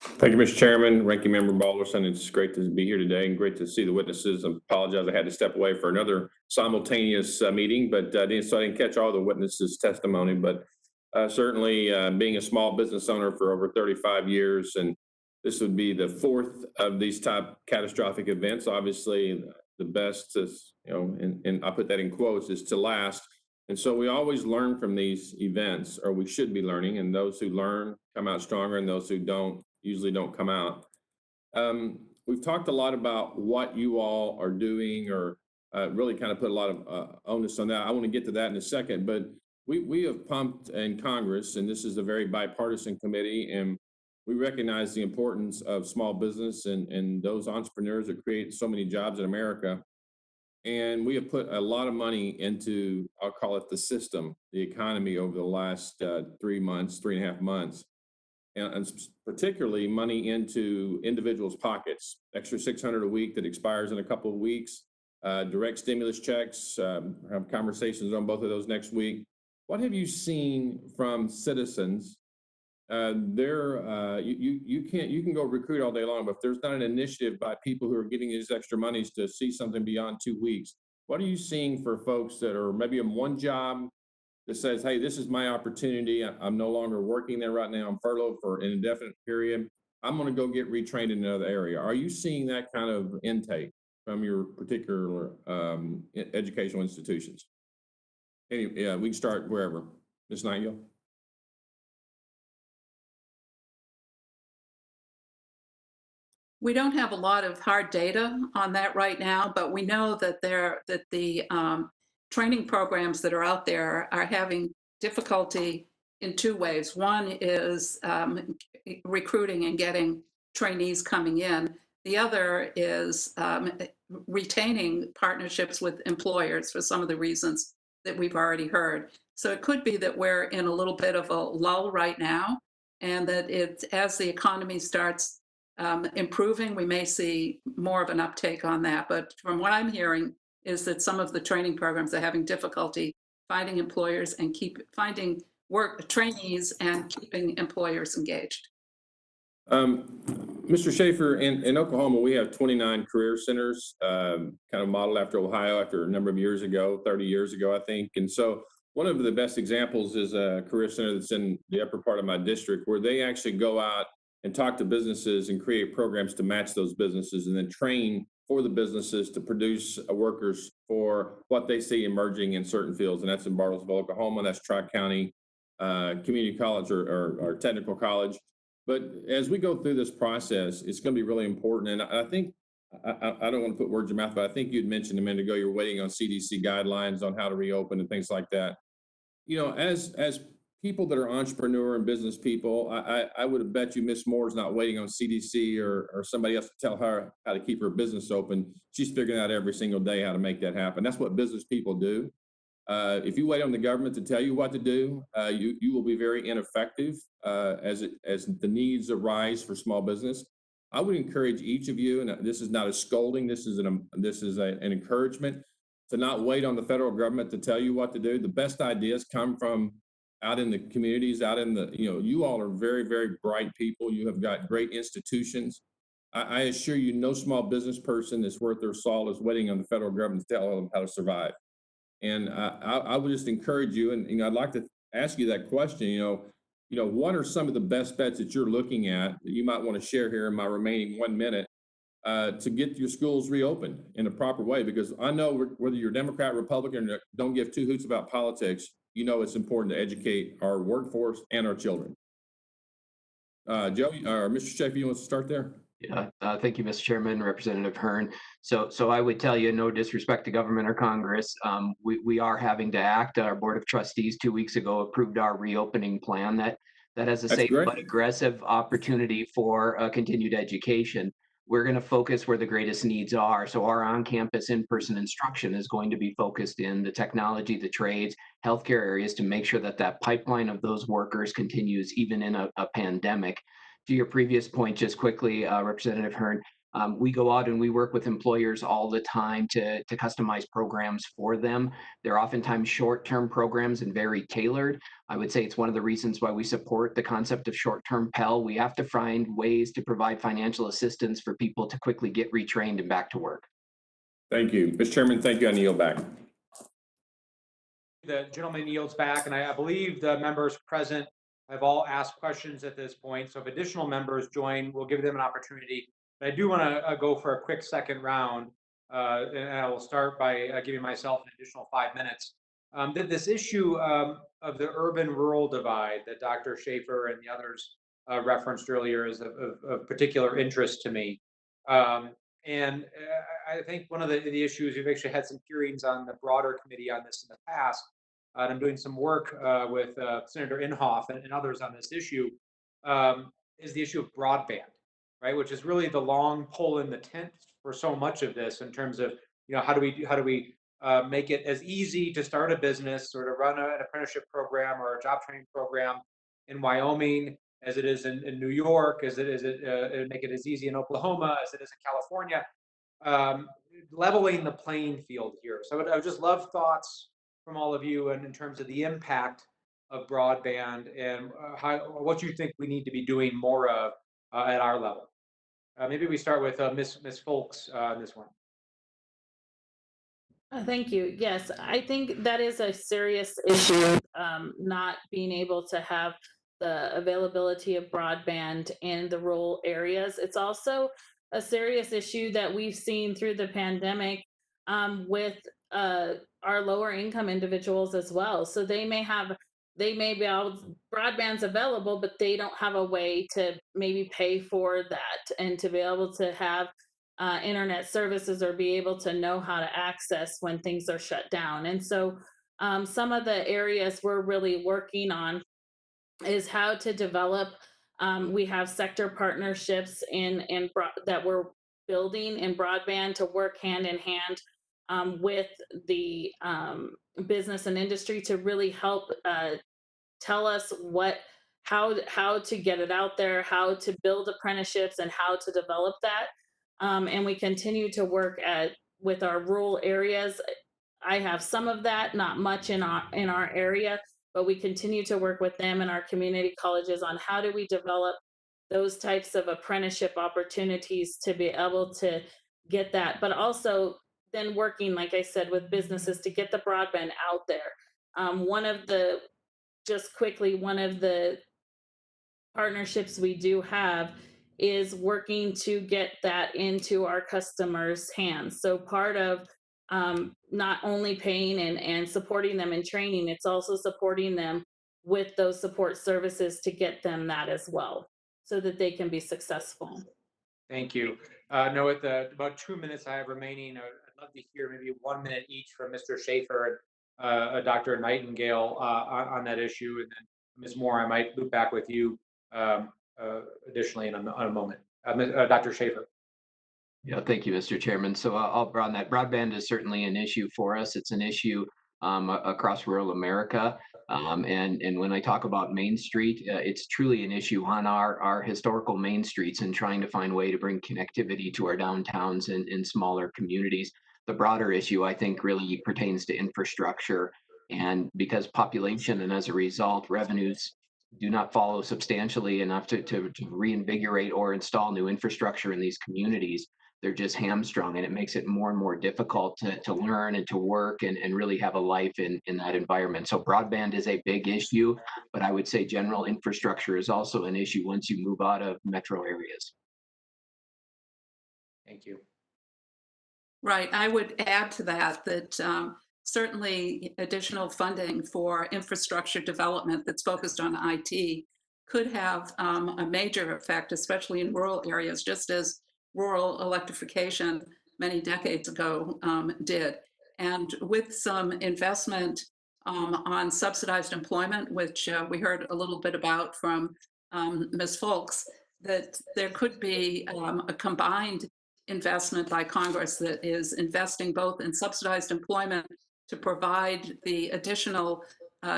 Thank you, Mr. Chairman, Ranking Member Balderson. It's great to be here today and great to see the witnesses. I apologize, I had to step away for another simultaneous meeting, but so I didn't catch all the witnesses' testimony. But certainly being a small business owner for over 35 years, and this would be the fourth of these type catastrophic events. Obviously, the best is, and I put that in quotes, is to last. And so we always learn from these events, or we should be learning, and those who learn come out stronger, and those who don't usually don't come out. We've talked a lot about what you all are doing, or really kind of put a lot of onus on that. I want to get to that in a second, but we have pumped in Congress, and this is a very bipartisan committee, and we recognize the importance of small business and those entrepreneurs that create so many jobs in America. And we have put a lot of money into, I'll call it the system, the economy over the last 3 months, 3.5 months. And particularly money into individuals' pockets, extra $600 a week that expires in a couple of weeks, direct stimulus checks, have conversations on both of those next week. What have you seen from citizens? You can go recruit all day long, but if there's not an initiative by people who are getting these extra monies to see something beyond 2 weeks, what are you seeing for folks that are maybe in one job that says, hey, this is my opportunity. I'm no longer working there right now. I'm furloughed for an indefinite period. I'm going to go get retrained in another area. Are you seeing that kind of intake from your particular educational institutions? Anyway, yeah, we can start wherever. Ms. Nightingale. We don't have a lot of hard data on that right now, but we know that the training programs that are out there are having difficulty in two ways. One is recruiting and getting trainees coming in. The other is retaining partnerships with employers for some of the reasons that we've already heard. So it could be that we're in a little bit of a lull right now, and that as the economy starts improving, we may see more of an uptake on that. But from what I'm hearing is that some of the training programs are having difficulty finding employers and finding trainees and keeping employers engaged. Mr. Schaefer, in Oklahoma, we have 29 career centers, kind of modeled after Ohio after a number of years ago, 30 years ago, I think. And so one of the best examples is a career center that's in the upper part of my district, where they actually go out and talk to businesses and create programs to match those businesses, and then train for the businesses to produce workers for what they see emerging in certain fields. And that's in Bartlesville, Oklahoma. That's Tri-County Community College or Technical College. But as we go through this process, it's going to be really important. And I think, I don't want to put words in your mouth, but I think you'd mentioned a minute ago, you're waiting on CDC guidelines on how to reopen and things like that. As people that are entrepreneur and business people, I would have bet you Miss Moore's not waiting on CDC or somebody else to tell her how to keep her business open. She's figuring out every single day how to make that happen. That's what business people do. If you wait on the government to tell you what to do, you will be very ineffective as the needs arise for small business. I would encourage each of you, and this is not a scolding, this is an encouragement, to not wait on the federal government to tell you what to do. The best ideas come from out in the communities, you all are very, very bright people. You have got great institutions. I assure you, no small business person that's worth their salt is waiting on the federal government to tell them how to survive. And I would just encourage you, and I'd like to ask you that question. What are some of the best bets that you're looking at that you might want to share here in my remaining 1 minute to get your schools reopened in a proper way? Because I know whether you're Democrat, Republican, or don't give two hoots about politics, it's important to educate our workforce and our children. Joe, or Mr. Schaefer, you want to start there? Yeah, thank you, Mr. Chairman, Representative Hearn. So I would tell you, no disrespect to government or Congress, we are having to act. Our Board of Trustees 2 weeks ago approved our reopening plan that has a safe but aggressive opportunity for continued education. We're going to focus where the greatest needs are. So our on-campus in-person instruction is going to be focused in the technology, the trades, healthcare areas to make sure that pipeline of those workers continues even in a pandemic. To your previous point, just quickly, Representative Hearn, We go out and we work with employers all the time to customize programs for them. They're oftentimes short-term programs and very tailored. I would say it's one of the reasons why we support the concept of short-term Pell. We have to find ways to provide financial assistance for people to quickly get retrained and back to work. Thank you. Mr. Chairman, thank you. I yield back. The gentleman yields back, and I believe the members present have all asked questions at this point. So if additional members join, we'll give them an opportunity. But I do want to go for a quick second round, and I will start by giving myself an additional 5 minutes. This issue of the urban-rural divide that Dr. Schaefer and the others referenced earlier is of particular interest to me. And I think one of the issues, we've actually had some hearings on the broader committee on this in the past, and I'm doing some work with Senator Inhofe and others on this issue, is the issue of broadband, right? Which is really the long pole in the tent for so much of this in terms of, how do we make it as easy to start a business or to run an apprenticeship program or a job training program in Wyoming as it is in New York, as it is make it as easy in Oklahoma as it is in California, leveling the playing field here. So I would just love thoughts from all of you and in terms of the impact of broadband and what you think we need to be doing more of at our level. Maybe we start with Ms. Folks on this one. Thank you. Yes, I think that is a serious issue, not being able to have the availability of broadband in the rural areas. It's also a serious issue that we've seen through the pandemic with our lower income individuals as well. So they may be able, broadband's available, but they don't have a way to maybe pay for that and to be able to have internet services or be able to know how to access when things are shut down. And so some of the areas we're really working on is how to develop. We have sector partnerships that we're building in broadband to work hand in hand with the business and industry to really help tell us how to get it out there, how to build apprenticeships, and how to develop that. And we continue to work with our rural areas. I have some of that, not much in our area, but we continue to work with them and our community colleges on how do we develop those types of apprenticeship opportunities to be able to get that, but also then working, like I said, with businesses to get the broadband out there. One of the partnerships we do have is working to get that into our customers' hands. So part of not only paying and supporting them in training, it's also supporting them with those support services to get them that as well, so that they can be successful. Thank you. No, with the about 2 minutes I have remaining, I'd love to hear maybe 1 minute each from Mr. Schaefer and Dr. Nightingale on that issue, and then Ms. Moore, I might loop back with you additionally in a moment. Dr. Schaefer. Yeah, thank you, Mr. Chairman. So I'll broaden that. Broadband is certainly an issue for us. It's an issue across rural America. And when I talk about Main Street, it's truly an issue on our historical main streets and trying to find a way to bring connectivity to our downtowns and in smaller communities. The broader issue, I think, really pertains to infrastructure. And because population and as a result, revenues do not follow substantially enough to reinvigorate or install new infrastructure in these communities, they're just hamstrung, and it makes it more and more difficult to learn and to work and really have a life in that environment. So broadband is a big issue, but I would say general infrastructure is also an issue once you move out of metro areas. Thank you. Right. I would add to that certainly additional funding for infrastructure development that's focused on IT could have a major effect, especially in rural areas, just as rural electrification many decades ago did. And with some investment on subsidized employment, which we heard a little bit about from Ms. Folks, that there could be a combined investment by Congress that is investing both in subsidized employment to provide the additional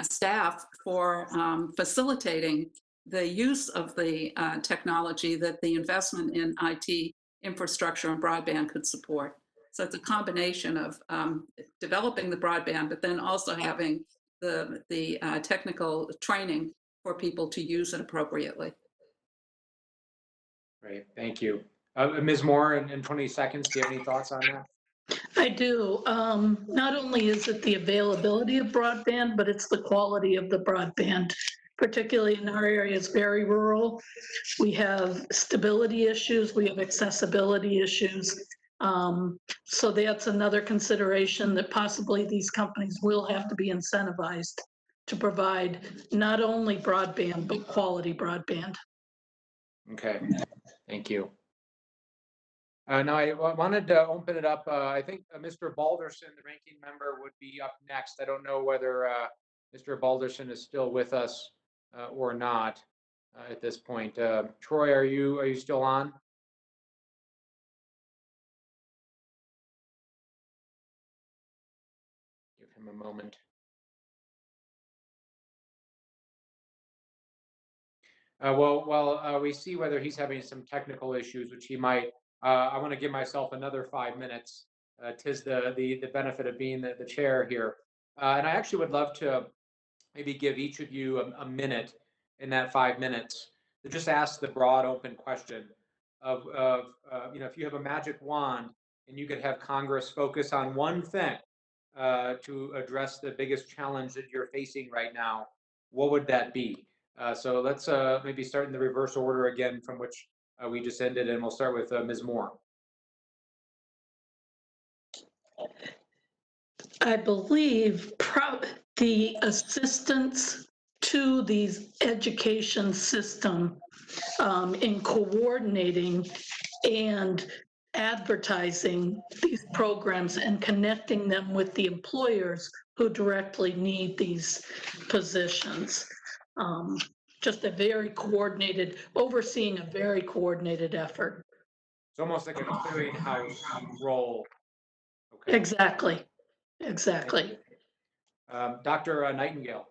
staff for facilitating the use of the technology that the investment in IT infrastructure and broadband could support. So it's a combination of developing the broadband, but then also having the technical training for people to use it appropriately. Great, thank you. Ms. Moore, in 20 seconds, do you have any thoughts on that? I do. Not only is it the availability of broadband, but it's the quality of the broadband, particularly in our area. It's very rural. We have stability issues, we have accessibility issues. So that's another consideration, that possibly these companies will have to be incentivized to provide not only broadband, but quality broadband. Okay, thank you. Now I wanted to open it up. I think Mr. Balderson, the ranking member, would be up next. I don't know whether Mr. Balderson is still with us or not at this point. Troy, are you still on? Give him a moment. While we see whether he's having some technical issues, which he might, I want to give myself another 5 minutes. 'Tis the benefit of being the chair here. And I actually would love to maybe give each of you a minute in that 5 minutes to just ask the broad open question of if you have a magic wand and you could have Congress focus on one thing to address the biggest challenge that you're facing right now, what would that be? So let's maybe start in the reverse order again from which we just ended, and we'll start with Ms. Moore. I believe the assistance to these education system in coordinating and advertising these programs and connecting them with the employers who directly need these positions. Just a very coordinated, overseeing a very coordinated effort. It's almost like a clearinghouse role. Okay. Exactly. Exactly. Dr. Nightingale.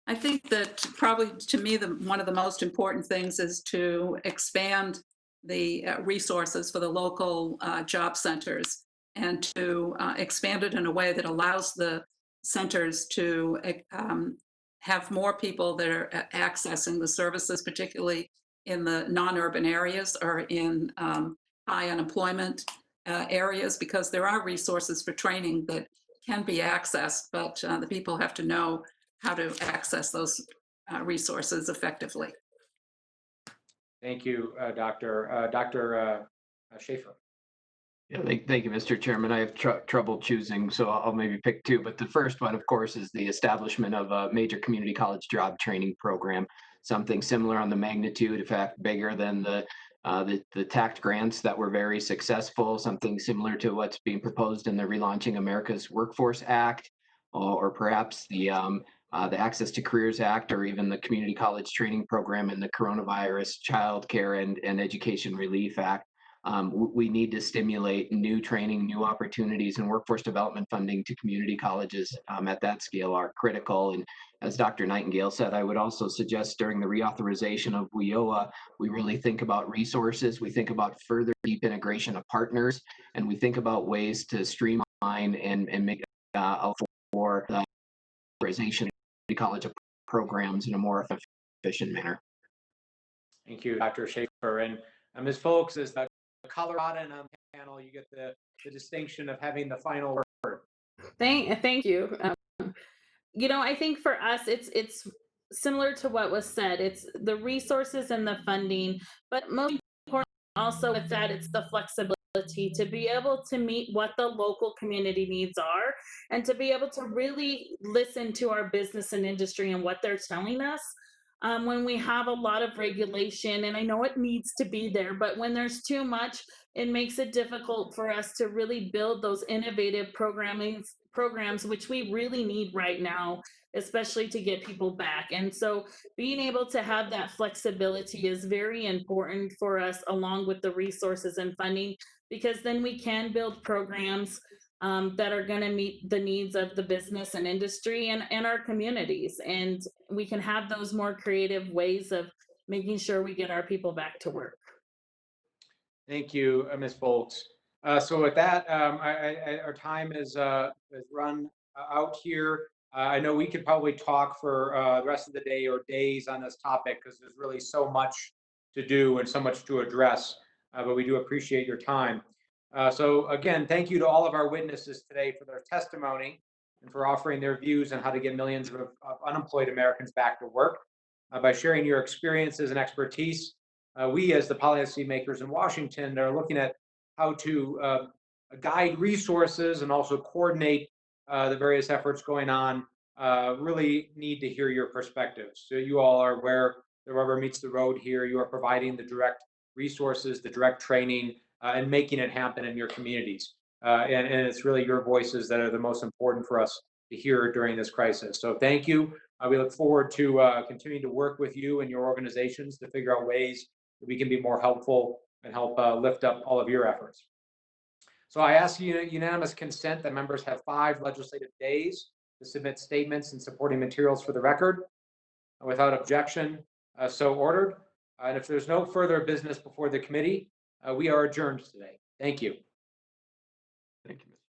I think that probably to me, one of the most important things is to expand the resources for the local job centers, and to expand it in a way that allows the centers to have more people that are accessing the services, particularly in the non-urban areas or in high unemployment areas, because there are resources for training that can be accessed, but the people have to know how to access those resources effectively. Thank you, Dr. Schaefer. Yeah, thank you, Mr. Chairman. I have trouble choosing, so I'll maybe pick two. But the first one, of course, is the establishment of a major community college job training program, something similar on the magnitude, in fact, bigger than the TACT grants that were very successful, something similar to what's being proposed in the Relaunching America's Workforce Act, or perhaps the Access to Careers Act, or even the Community College Training Program in the Coronavirus Child Care and Education Relief Act. We need to stimulate new training, new opportunities, and workforce development funding to community colleges at that scale are critical. And as Dr. Nightingale said, I would also suggest during the reauthorization of WIOA, we really think about resources, we think about further deep integration of partners, and we think about ways to streamline and make for the authorization of college programs in a more efficient manner. Thank you, Dr. Schaefer. And Ms. Folks, as the Coloradan on the panel, you get the distinction of having the final word. Thank you. I think for us, it's similar to what was said. It's the resources and the funding, but most importantly, also with that, it's the flexibility to be able to meet what the local community needs are, and to be able to really listen to our business and industry and what they're telling us. When we have a lot of regulation, and I know it needs to be there, but when there's too much, it makes it difficult for us to really build those innovative programs, which we really need right now, especially to get people back. And so being able to have that flexibility is very important for us, along with the resources and funding, because then we can build programs that are going to meet the needs of the business and industry and our communities. And we can have those more creative ways of making sure we get our people back to work. Thank you, Ms. Foltz. So with that, our time is run out here. I know we could probably talk for the rest of the day or days on this topic because there's really so much to do and so much to address, but we do appreciate your time. So again, thank you to all of our witnesses today for their testimony and for offering their views on how to get millions of unemployed Americans back to work. By sharing your experiences and expertise, we as the policymakers in Washington are looking at how to guide resources and also coordinate the various efforts going on. Really need to hear your perspectives. So you all are where the rubber meets the road here. You are providing the direct resources, the direct training, and making it happen in your communities. And it's really your voices that are the most important for us to hear during this crisis. So thank you. We look forward to continuing to work with you and your organizations to figure out ways that we can be more helpful and help lift up all of your efforts. So I ask unanimous consent that members have 5 legislative days to submit statements and supporting materials for the record. Without objection, so ordered. And if there's no further business before the committee, we are adjourned today. Thank you. Thank you, Mr.